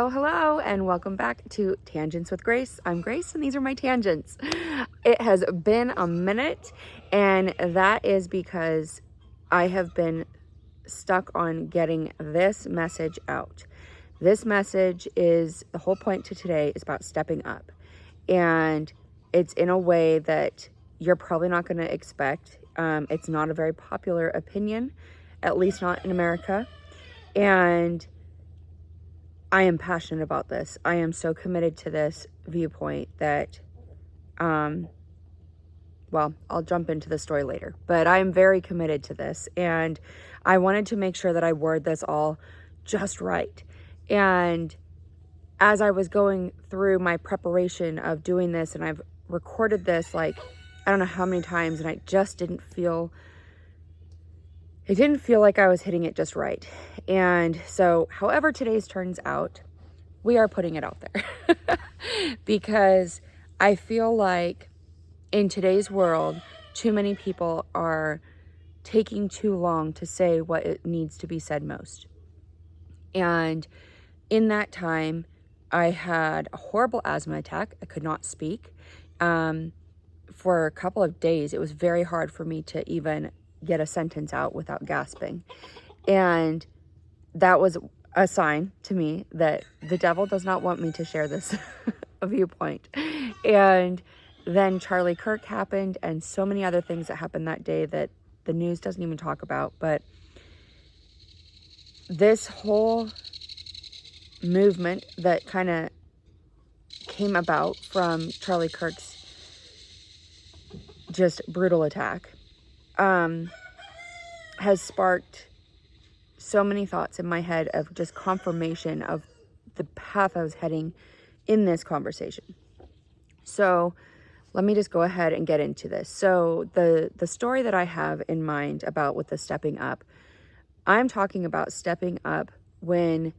Hello, and welcome back to Tangents with Grace. I'm Grace, and these are my tangents. It has been a minute, and that is because I have been stuck on getting this message out. This message is, the whole point to today is about stepping up, and it's in a way that you're probably not going to expect. It's not a very popular opinion, at least not in America, and I am passionate about this. I am so committed to this viewpoint that, well, I'll jump into the story later, but I'm very committed to this. And I wanted to make sure that I word this all just right. And as I was going through my preparation of doing this, and I've recorded this like, I don't know how many times, and I just didn't feel like I was hitting it just right. And so, however today's turns out, we are putting it out there because I feel like in today's world, too many people are taking too long to say what it needs to be said most. And in that time, I had a horrible asthma attack. I could not speak. For a couple of days, it was very hard for me to even get a sentence out without gasping. And that was a sign to me that the devil does not want me to share this viewpoint. And then Charlie Kirk happened, and so many other things that happened that day that the news doesn't even talk about. But this whole movement that kind of came about from Charlie Kirk's just brutal attack has sparked so many thoughts in my head of just confirmation of the path I was heading in this conversation. So let me just go ahead and get into this. So the story that I have in mind about with the stepping up, I'm talking about stepping up when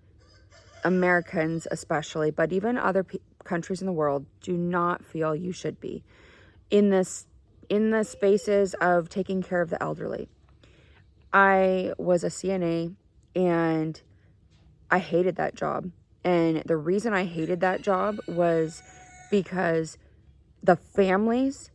Americans especially, but even other countries in the world, do not feel you should be in the spaces of taking care of the elderly. I was a CNA and I hated that job. And the reason I hated that job was because the families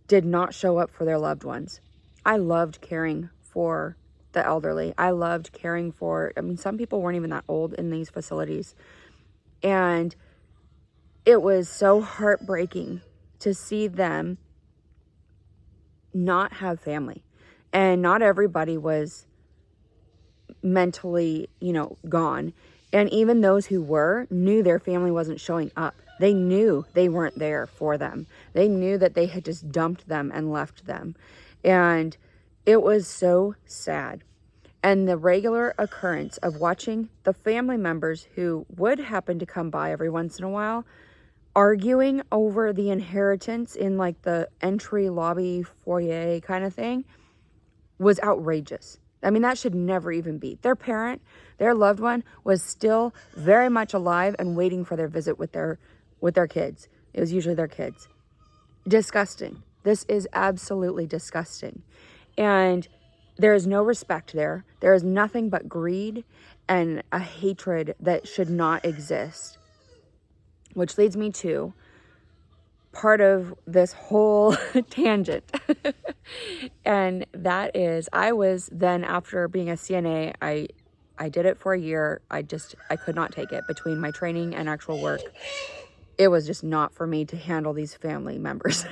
did not show up for their loved ones. I loved caring for the elderly. I loved caring for, some people weren't even that old in these facilities. And it was so heartbreaking to see them not have family. And not everybody was mentally, gone. And even those who were knew their family wasn't showing up. They knew they weren't there for them. They knew that they had just dumped them and left them. And it was so sad. And the regular occurrence of watching the family members who would happen to come by every once in a while arguing over the inheritance in like the entry lobby foyer kind of thing was outrageous. That should never even be. Their parent, their loved one, was still very much alive and waiting for their visit with their kids. It was usually their kids. Disgusting. This is absolutely disgusting. And there is no respect there. There is nothing but greed and a hatred that should not exist. Which leads me to part of this whole tangent. And that is, I was then, after being a CNA, I did it for a year. I could not take it between my training and actual work. It was just not for me to handle these family members.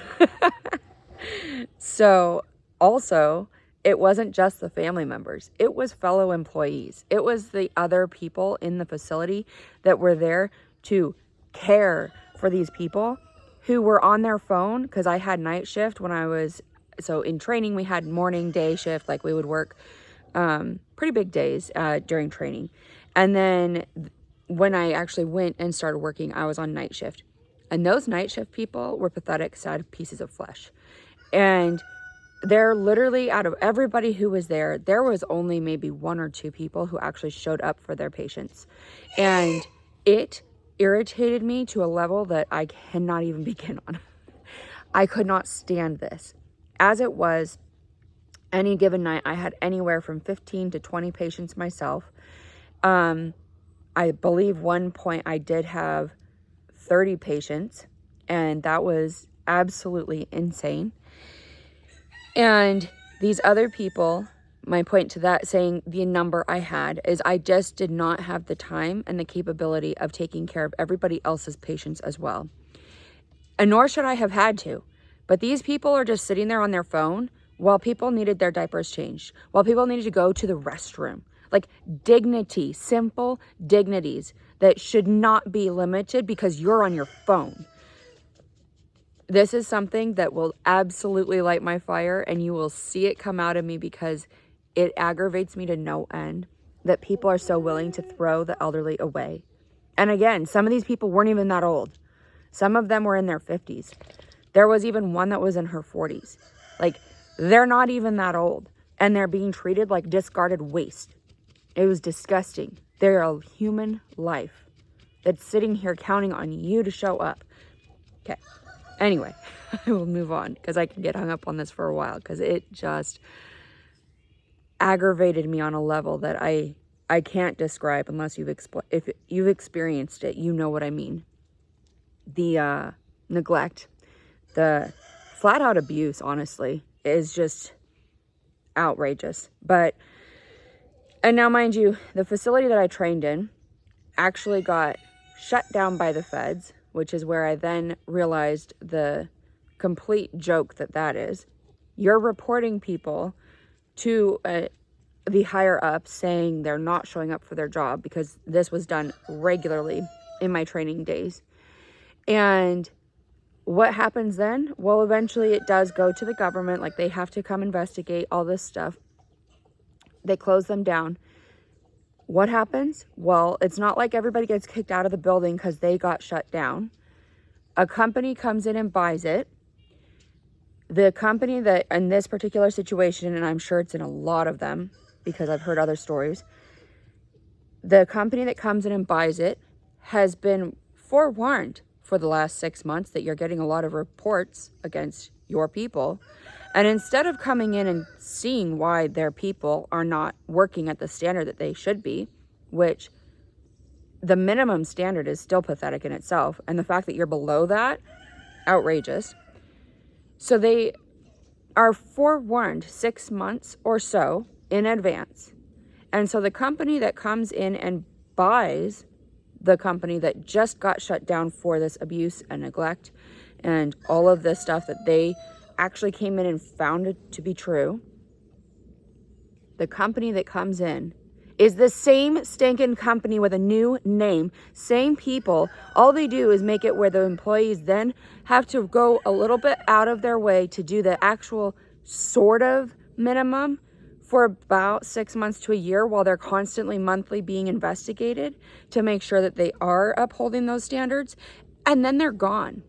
So also, it wasn't just the family members. It was fellow employees. It was the other people in the facility that were there to care for these people who were on their phone, because I had night shift when I was, so in training we had morning, day shift, like we would work pretty big days during training. And then when I actually went and started working, I was on night shift. And those night shift people were pathetic, sad pieces of flesh. And they're literally, out of everybody who was there, there was only maybe one or two people who actually showed up for their patients. And it irritated me to a level that I cannot even begin on. I could not stand this. As it was, any given night, I had anywhere from 15 to 20 patients myself. I believe one point I did have 30 patients, and that was absolutely insane. And these other people, my point to that saying the number I had is I just did not have the time and the capability of taking care of everybody else's patients as well. And nor should I have had to. But these people are just sitting there on their phone while people needed their diapers changed, while people needed to go to the restroom. Like dignity, simple dignities that should not be limited because you're on your phone. This is something that will absolutely light my fire, and you will see it come out of me because it aggravates me to no end that people are so willing to throw the elderly away. And again, some of these people weren't even that old. Some of them were in their 50s. There was even one that was in her 40s. Like, they're not even that old, and they're being treated like discarded waste. It was disgusting. They're a human life that's sitting here counting on you to show up. Okay. Anyway, I will move on because I can get hung up on this for a while because it just aggravated me on a level that I can't describe unless if you've experienced it, you know what I mean. The neglect, the flat out abuse, honestly, is just outrageous. And now mind you, the facility that I trained in actually got shut down by the feds, which is where I then realized the complete joke that is. You're reporting people to the higher ups saying they're not showing up for their job, because this was done regularly in my training days. And what happens then? Well, eventually it does go to the government. Like, they have to come investigate all this stuff. They close them down. What happens? Well, it's not like everybody gets kicked out of the building because they got shut down. A company comes in and buys it. The company that, in this particular situation, and I'm sure it's in a lot of them because I've heard other stories, the company that comes in and buys it has been forewarned for the last 6 months that you're getting a lot of reports against your people. And instead of coming in and seeing why their people are not working at the standard that they should be, which the minimum standard is still pathetic in itself, and the fact that you're below that, outrageous. So they are forewarned 6 months or so in advance. And so the company that comes in and buys the company that just got shut down for this abuse and neglect and all of this stuff that they actually came in and found it to be true, the company that comes in is the same stinking company with a new name, same people. All they do is make it where the employees then have to go a little bit out of their way to do the actual sort of minimum for about 6 months to a year, while they're constantly monthly being investigated to make sure that they are upholding those standards. And then they're gone.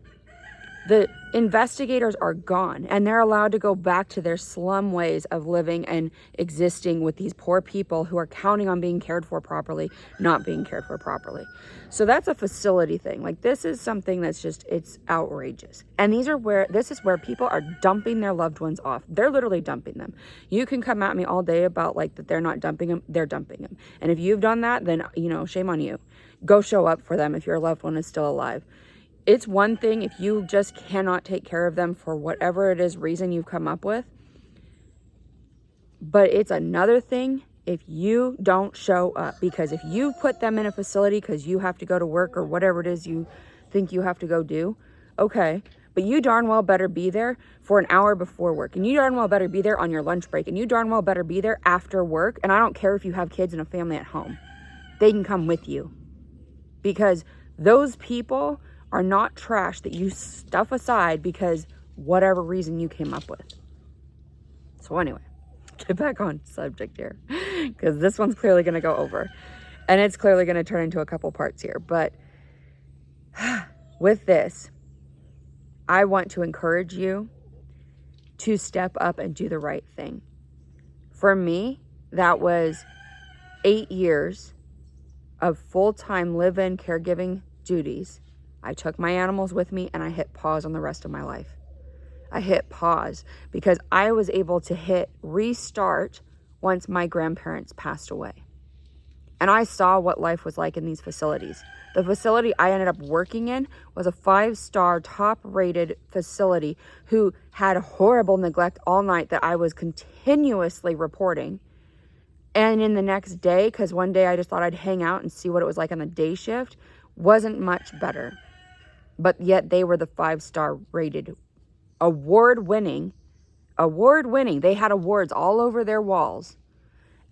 The investigators are gone, and they're allowed to go back to their slum ways of living and existing with these poor people who are counting on being cared for properly, not being cared for properly. So that's a facility thing. Like, this is something that's just, it's outrageous. And this is where people are dumping their loved ones off. They're literally dumping them. You can come at me all day about like that they're not dumping them. They're dumping them. And if you've done that, then, shame on you. Go show up for them if your loved one is still alive. It's one thing if you just cannot take care of them for whatever it is reason you've come up with. But it's another thing if you don't show up, because if you put them in a facility because you have to go to work or whatever it is you think you have to go do, okay, but you darn well better be there for an hour before work, and you darn well better be there on your lunch break, and you darn well better be there after work. And I don't care if you have kids and a family at home. They can come with you, because those people are not trash that you stuff aside because whatever reason you came up with. So anyway, get back on subject here, because this one's clearly going to go over, and it's clearly going to turn into a couple parts here. But with this, I want to encourage you to step up and do the right thing. For me, that was 8 years of full-time live-in caregiving duties. I took my animals with me, and I hit pause on the rest of my life. I hit pause because I was able to hit restart once my grandparents passed away. And I saw what life was like in these facilities. The facility I ended up working in was a 5-star, top-rated facility who had horrible neglect all night that I was continuously reporting. And in the next day, because one day I just thought I'd hang out and see what it was like on the day shift, wasn't much better. But yet they were the 5-star rated, award-winning. They had awards all over their walls.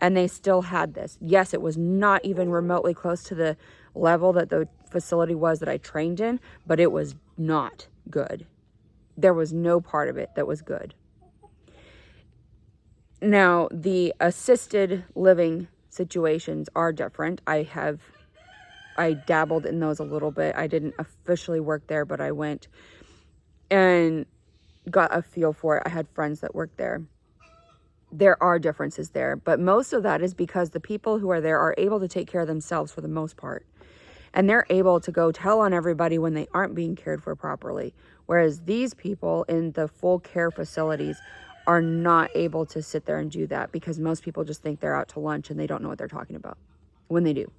And they still had this. Yes, it was not even remotely close to the level that the facility was that I trained in, but it was not good. There was no part of it that was good. Now, the assisted living situations are different. I dabbled in those a little bit. I didn't officially work there, but I went and got a feel for it. I had friends that worked there. There are differences there, but most of that is because the people who are there are able to take care of themselves for the most part. And they're able to go tell on everybody when they aren't being cared for properly. Whereas these people in the full care facilities are not able to sit there and do that, because most people just think they're out to lunch and they don't know what they're talking about when they do.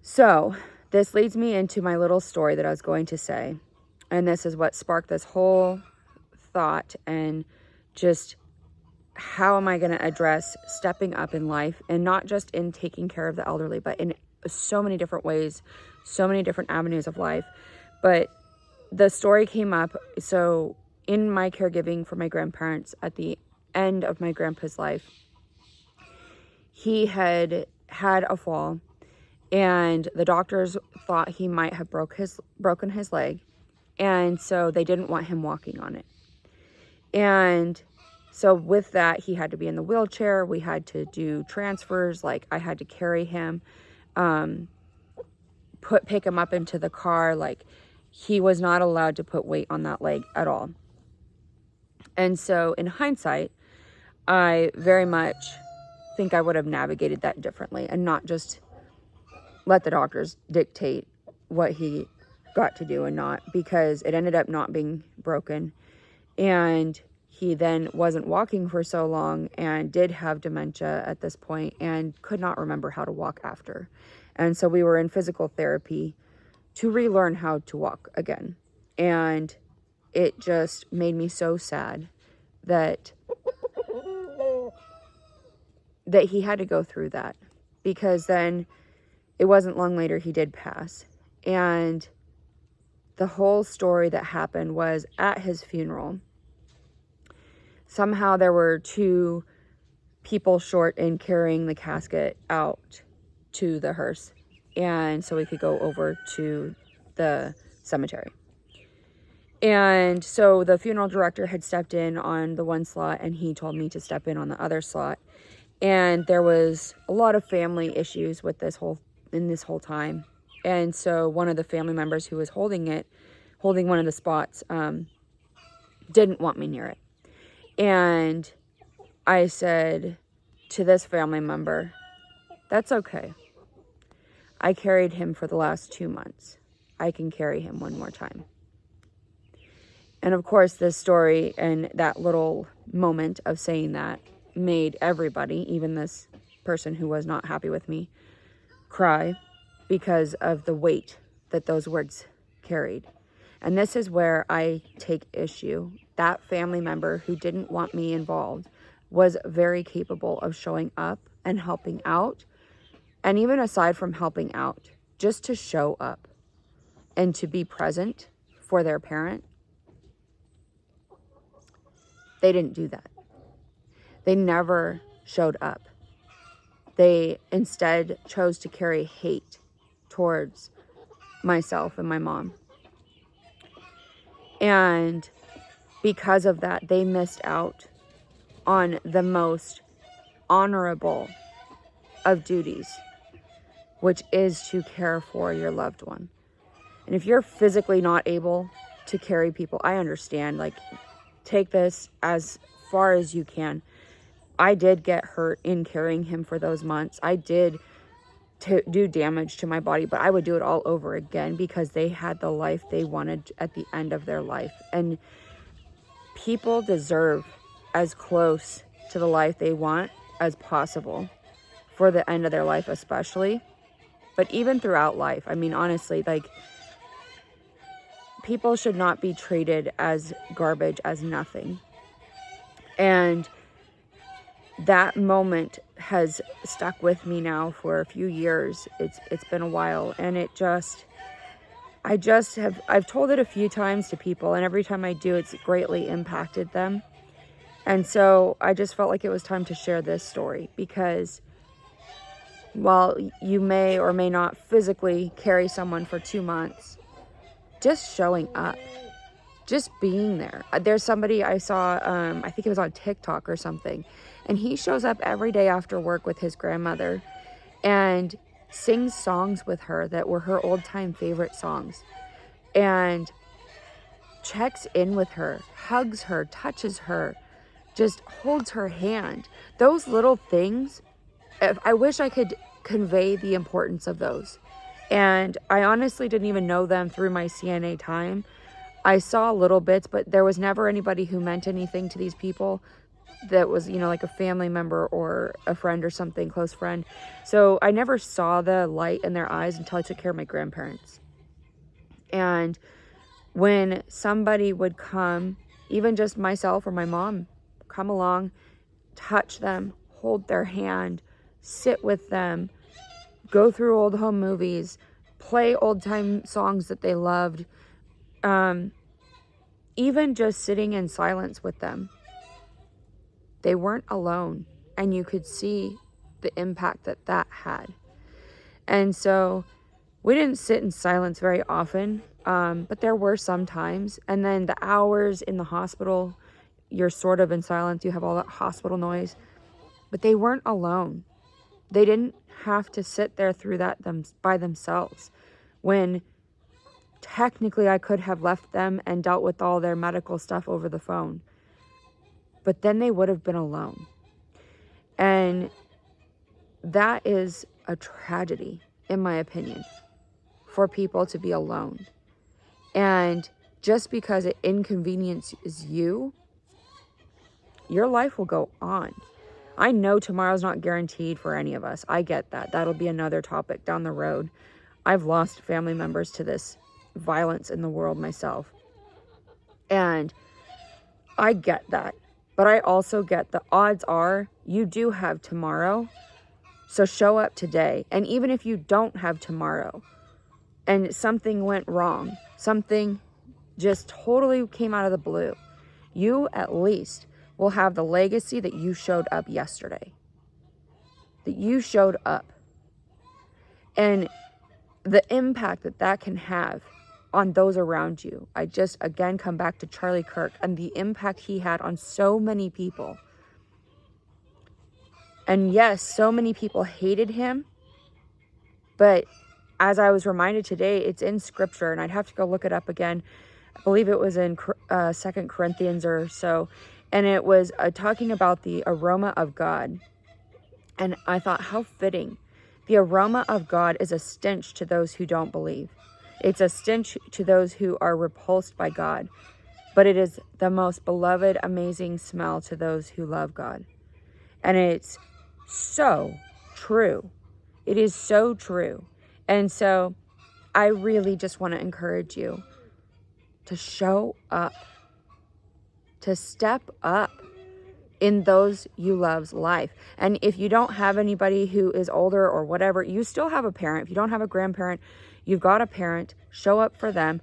So this leads me into my little story that I was going to say. And this is what sparked this whole thought, and just how am I going to address stepping up in life, and not just in taking care of the elderly, but in so many different ways, so many different avenues of life. But the story came up. So in my caregiving for my grandparents at the end of my grandpa's life, he had a fall, and the doctors thought he might have broken his leg. And so they didn't want him walking on it. And so with that, he had to be in the wheelchair. We had to do transfers. Like, I had to carry him, pick him up into the car. Like, he was not allowed to put weight on that leg at all. And so in hindsight, I very much think I would have navigated that differently, and not just let the doctors dictate what he got to do and not, because it ended up not being broken. And he then wasn't walking for so long and did have dementia at this point and could not remember how to walk after. And so we were in physical therapy to relearn how to walk again. And it just made me so sad that he had to go through that, because then it wasn't long later he did pass. And the whole story that happened was at his funeral. Somehow there were 2 people short in carrying the casket out to the hearse, and so we could go over to the cemetery. And so the funeral director had stepped in on the one slot, and he told me to step in on the other slot. And there was a lot of family issues with this whole time. And so one of the family members who was holding one of the spots, didn't want me near it. And I said to this family member, "That's okay. I carried him for the last 2 months. I can carry him one more time." And of course, this story and that little moment of saying that made everybody, even this person who was not happy with me, cry, because of the weight that those words carried. And this is where I take issue. That family member who didn't want me involved was very capable of showing up and helping out. And even aside from helping out, just to show up and to be present for their parent, they didn't do that. They never showed up. They instead chose to carry hate towards myself and my mom. And because of that, they missed out on the most honorable of duties, which is to care for your loved one. And if you're physically not able to carry people, I understand. Like, take this as far as you can. I did get hurt in carrying him for those months. I did do damage to my body, but I would do it all over again, because they had the life they wanted at the end of their life. And people deserve as close to the life they want as possible for the end of their life especially. But even throughout life, I mean, honestly, like, people should not be treated as garbage, as nothing. And that moment has stuck with me now for a few years. It's been a while, and I've told it a few times to people, and every time I do, it's greatly impacted them. And so I just felt like it was time to share this story, because while you may or may not physically carry someone for 2 months, just showing up, just being there. There's somebody I saw, I think it was on TikTok or something, and he shows up every day after work with his grandmother and sings songs with her that were her old-time favorite songs, and checks in with her, hugs her, touches her, just holds her hand. Those little things, I wish I could convey the importance of those. And I honestly didn't even know them through my CNA time. I saw little bits, but there was never anybody who meant anything to these people that was, like a family member or a friend or something, close friend. So I never saw the light in their eyes until I took care of my grandparents. And when somebody would come, even just myself or my mom, come along, touch them, hold their hand, sit with them, go through old home movies, play old time songs that they loved, even just sitting in silence with them. They weren't alone, and you could see the impact that had. And so we didn't sit in silence very often, but there were some times. And then the hours in the hospital, you're sort of in silence, you have all that hospital noise, but they weren't alone. They didn't have to sit there through that by themselves, when technically I could have left them and dealt with all their medical stuff over the phone. But then they would have been alone. And that is a tragedy, in my opinion, for people to be alone. And just because it inconveniences you, your life will go on. I know tomorrow's not guaranteed for any of us. I get that. That'll be another topic down the road. I've lost family members to this violence in the world myself. And I get that. But I also get the odds are you do have tomorrow. So show up today. And even if you don't have tomorrow and something went wrong, something just totally came out of the blue, you at least will have the legacy that you showed up yesterday. That you showed up. And the impact that can have on those around you. I just, again, come back to Charlie Kirk and the impact he had on so many people. And yes, so many people hated him. But as I was reminded today, it's in scripture, and I'd have to go look it up again. I believe it was in 2 Corinthians or so. And it was talking about the aroma of God. And I thought, how fitting. The aroma of God is a stench to those who don't believe. It's a stench to those who are repulsed by God. But it is the most beloved, amazing smell to those who love God. And it's so true. It is so true. And so I really just want to encourage you to show up, to step up in those you love's life. And if you don't have anybody who is older or whatever, you still have a parent. If you don't have a grandparent, you've got a parent. Show up for them.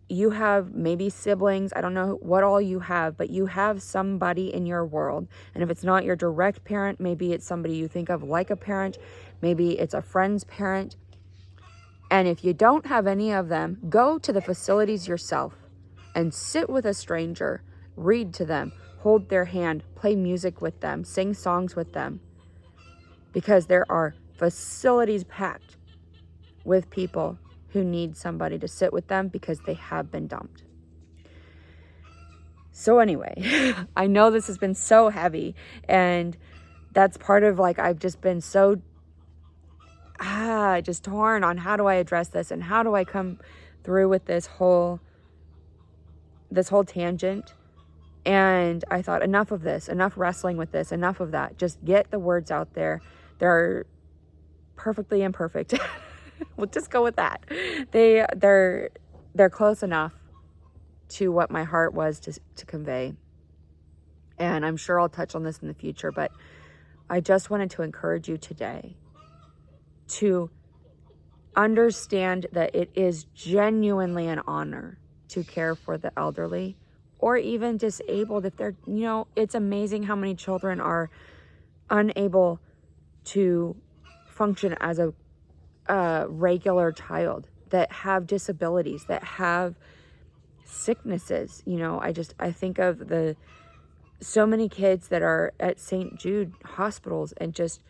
You have maybe siblings. I don't know what all you have, but you have somebody in your world. And if it's not your direct parent, maybe it's somebody you think of like a parent. Maybe it's a friend's parent. And if you don't have any of them, go to the facilities yourself and sit with a stranger, read to them, hold their hand, play music with them, sing songs with them. Because there are facilities packed with people who need somebody to sit with them because they have been dumped. So anyway, I know this has been so heavy, and that's part of, like, I've just been so just torn on how do I address this and how do I come through with this whole tangent. And I thought, enough of this, enough wrestling with this, enough of that. Just get the words out there. There are perfectly imperfect. We'll just go with that. They're close enough to what my heart was to convey. And I'm sure I'll touch on this in the future, but I just wanted to encourage you today to understand that it is genuinely an honor to care for the elderly or even disabled. If they're, it's amazing how many children are unable to function as a regular child, that have disabilities, that have sicknesses. I think of so many kids that are at St. Jude hospitals and just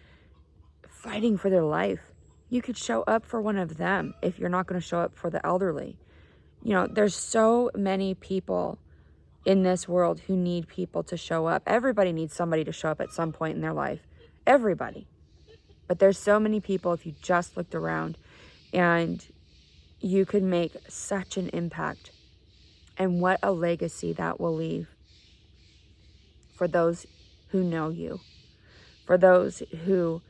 fighting for their life. You could show up for one of them if you're not going to show up for the elderly. There's so many people in this world who need people to show up. Everybody needs somebody to show up at some point in their life. Everybody. But there's so many people, if you just looked around, and you could make such an impact. And what a legacy that will leave for those who know you, for those who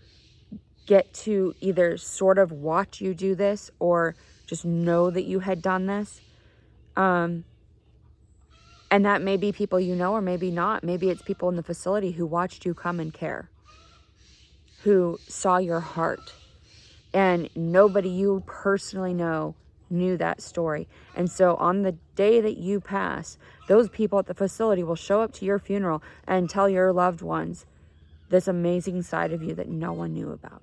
get to either sort of watch you do this or just know that you had done this. And that may be people you know, or maybe not. Maybe it's people in the facility who watched you come and care, who saw your heart, and nobody you personally know knew that story. And so on the day that you pass, those people at the facility will show up to your funeral and tell your loved ones this amazing side of you that no one knew about.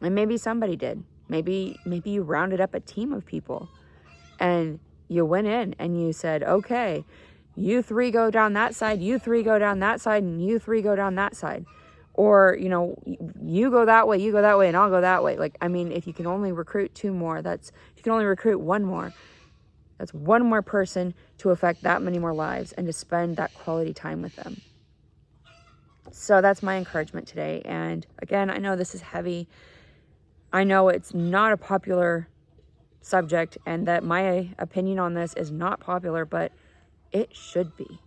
And maybe somebody did. Maybe you rounded up a team of people and you went in and you said, okay, you three go down that side, you three go down that side, and you three go down that side. Or, you go that way, you go that way, and I'll go that way. If you can only recruit two more, if you can only recruit one more, that's one more person to affect that many more lives and to spend that quality time with them. So that's my encouragement today. And again, I know this is heavy. I know it's not a popular subject and that my opinion on this is not popular, but it should be.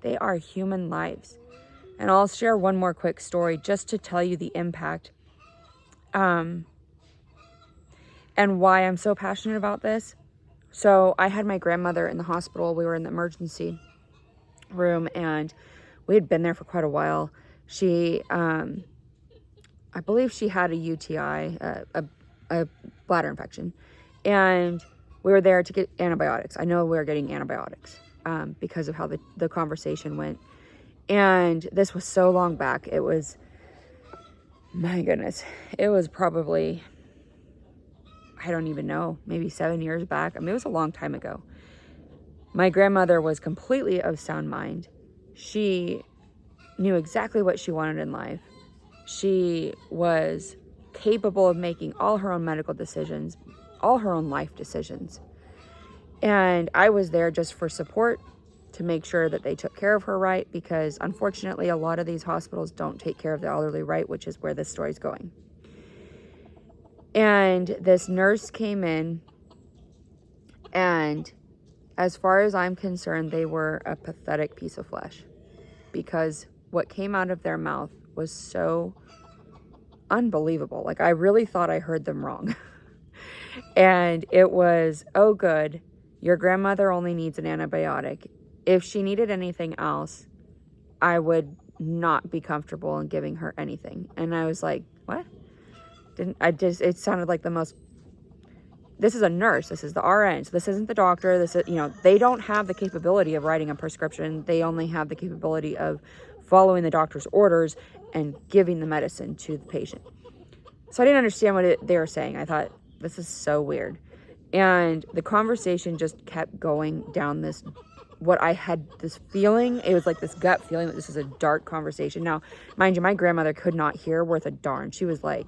They are human lives. And I'll share one more quick story just to tell you the impact and why I'm so passionate about this. So I had my grandmother in the hospital. We were in the emergency room and we had been there for quite a while. She, I believe she had a UTI, a bladder infection. And we were there to get antibiotics. I know we were getting antibiotics because of how the conversation went. And this was so long back. It was, my goodness, it was probably, I don't even know, maybe 7 years back. It was a long time ago. My grandmother was completely of sound mind. She knew exactly what she wanted in life. She was capable of making all her own medical decisions, all her own life decisions. And I was there just for support, to make sure that they took care of her right, because unfortunately a lot of these hospitals don't take care of the elderly right, which is where this story's going. And this nurse came in, and as far as I'm concerned, they were a pathetic piece of flesh, because what came out of their mouth was so unbelievable. I really thought I heard them wrong. And it was, oh good, your grandmother only needs an antibiotic. If she needed anything else, I would not be comfortable in giving her anything. And I was like, what? It sounded like the most, this is a nurse, this is the RN, so this isn't the doctor, this is, they don't have the capability of writing a prescription. They only have the capability of following the doctor's orders and giving the medicine to the patient. So I didn't understand what they were saying. I thought, this is so weird. And the conversation just kept going down this, what I had this feeling, it was like this gut feeling that this is a dark conversation. Now, mind you, my grandmother could not hear worth a darn. She was like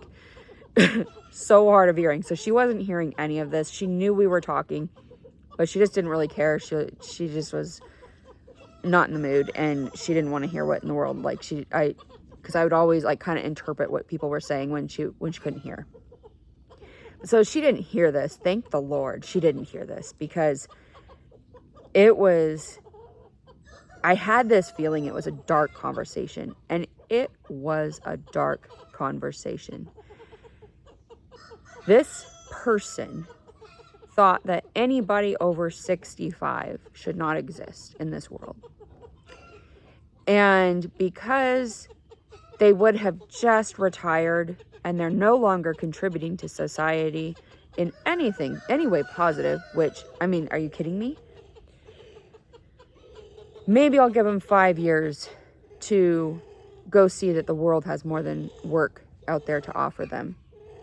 so hard of hearing. So she wasn't hearing any of this. She knew we were talking, but she just didn't really care. She just was not in the mood, and she didn't want to hear what in the world, because I would always kind of interpret what people were saying when she couldn't hear. So she didn't hear this. Thank the Lord she didn't hear this, because I had this feeling it was a dark conversation, and it was a dark conversation. This person thought that anybody over 65 should not exist in this world. And because they would have just retired and they're no longer contributing to society in anything, any way positive, which, I mean, are you kidding me? Maybe I'll give them 5 years to go see that the world has more than work out there to offer them.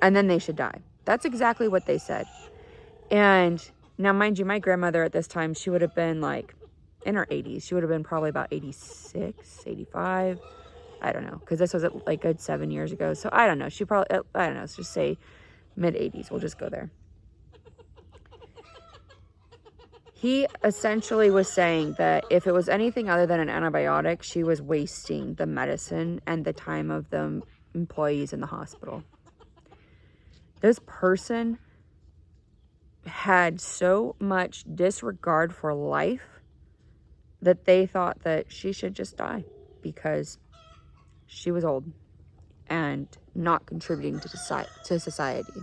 And then they should die. That's exactly what they said. And now, mind you, my grandmother at this time, she would have been like in her 80s. She would have been probably about 86, 85. I don't know. Because this was like good 7 years ago. So I don't know. She probably, I don't know. Let's just say mid 80s. We'll just go there. He essentially was saying that if it was anything other than an antibiotic, she was wasting the medicine and the time of the employees in the hospital. This person had so much disregard for life that they thought that she should just die because she was old and not contributing to society.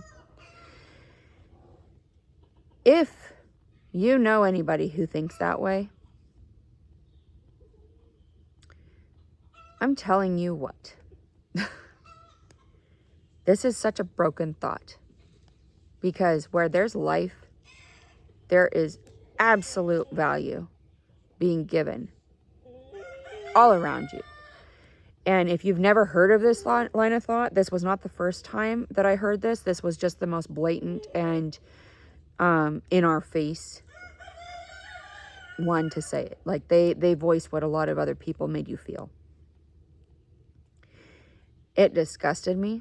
If you know anybody who thinks that way, I'm telling you what. This is such a broken thought. Because where there's life, there is absolute value being given all around you. And if you've never heard of this line of thought, this was not the first time that I heard this. This was just the most blatant and in our face one to say it. Like they voiced what a lot of other people made you feel. It disgusted me.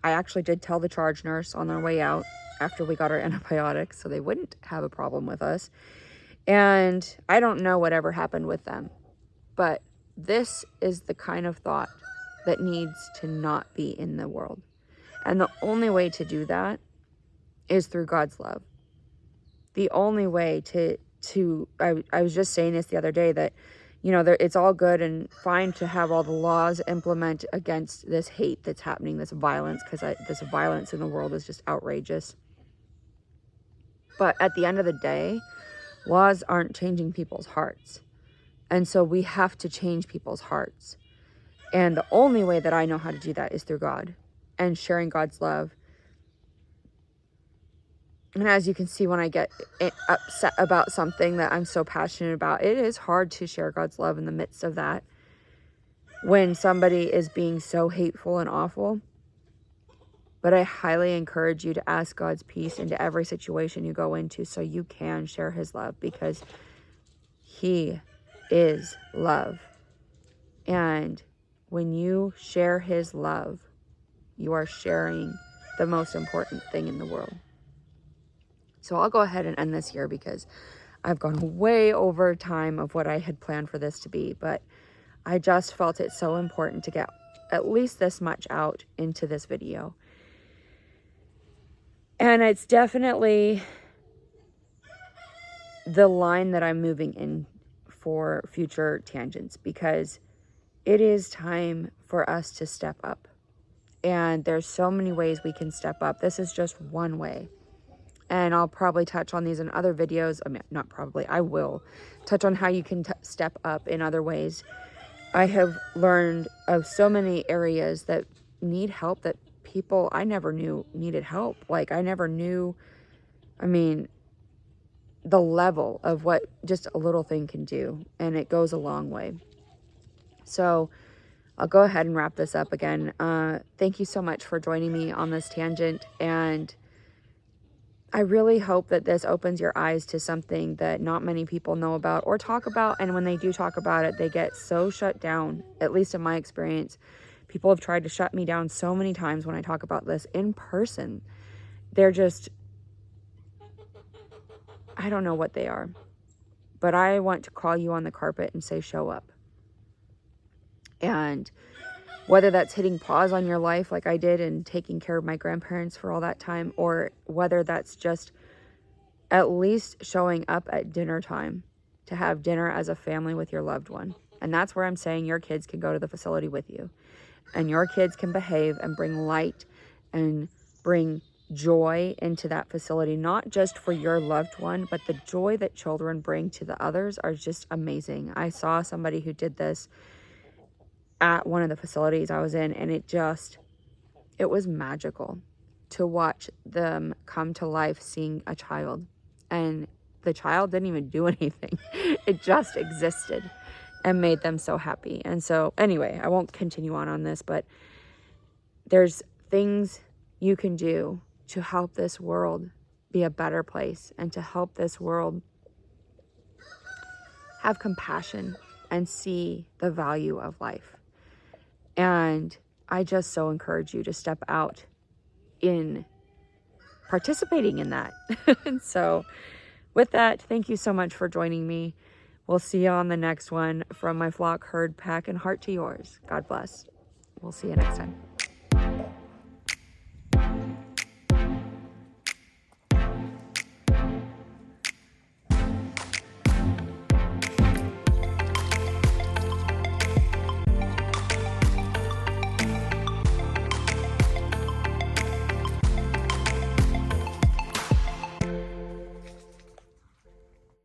I actually did tell the charge nurse on their way out after we got our antibiotics so they wouldn't have a problem with us. And I don't know whatever happened with them, but this is the kind of thought that needs to not be in the world. And the only way to do that is through God's love. The only way I was just saying this the other day that, you know, it's all good and fine to have all the laws implement against this hate that's happening, this violence, because this violence in the world is just outrageous. But at the end of the day, laws aren't changing people's hearts. And so we have to change people's hearts. And the only way that I know how to do that is through God and sharing God's love. And as you can see, when I get upset about something that I'm so passionate about, it is hard to share God's love in the midst of that. When somebody is being so hateful and awful. But I highly encourage you to ask God's peace into every situation you go into so you can share his love, because he is love. And when you share his love, you are sharing the most important thing in the world. So I'll go ahead and end this here because I've gone way over time of what I had planned for this to be. But I just felt it so important to get at least this much out into this video. And it's definitely the line that I'm moving in for future tangents, because it is time for us to step up. And there's so many ways we can step up. This is just one way. And I'll probably touch on these in other videos. I mean, not probably, I will touch on how you can step up in other ways. I have learned of so many areas that need help that people I never knew needed help. Like I never knew, I mean, the level of what just a little thing can do. And it goes a long way. So I'll go ahead and wrap this up again. Thank you so much for joining me on this tangent. And I really hope that this opens your eyes to something that not many people know about or talk about. And when they do talk about it, they get so shut down, at least in my experience. People have tried to shut me down so many times when I talk about this in person. They're just, I don't know what they are. But I want to call you on the carpet and say, show up. And whether that's hitting pause on your life like I did and taking care of my grandparents for all that time, or whether that's just at least showing up at dinner time to have dinner as a family with your loved one. And that's where I'm saying your kids can go to the facility with you. And your kids can behave and bring light and bring joy into that facility, not just for your loved one, but the joy that children bring to the others are just amazing. I saw somebody who did this at one of the facilities I was in, and it was magical to watch them come to life seeing a child. And the child didn't even do anything. It just existed and made them so happy. And so anyway, I won't continue on this, but there's things you can do to help this world be a better place and to help this world have compassion and see the value of life. And I just so encourage you to step out in participating in that. And so with that, thank you so much for joining me. We'll see you on the next one. From my flock, herd, pack, and heart to yours. God bless. We'll see you next time.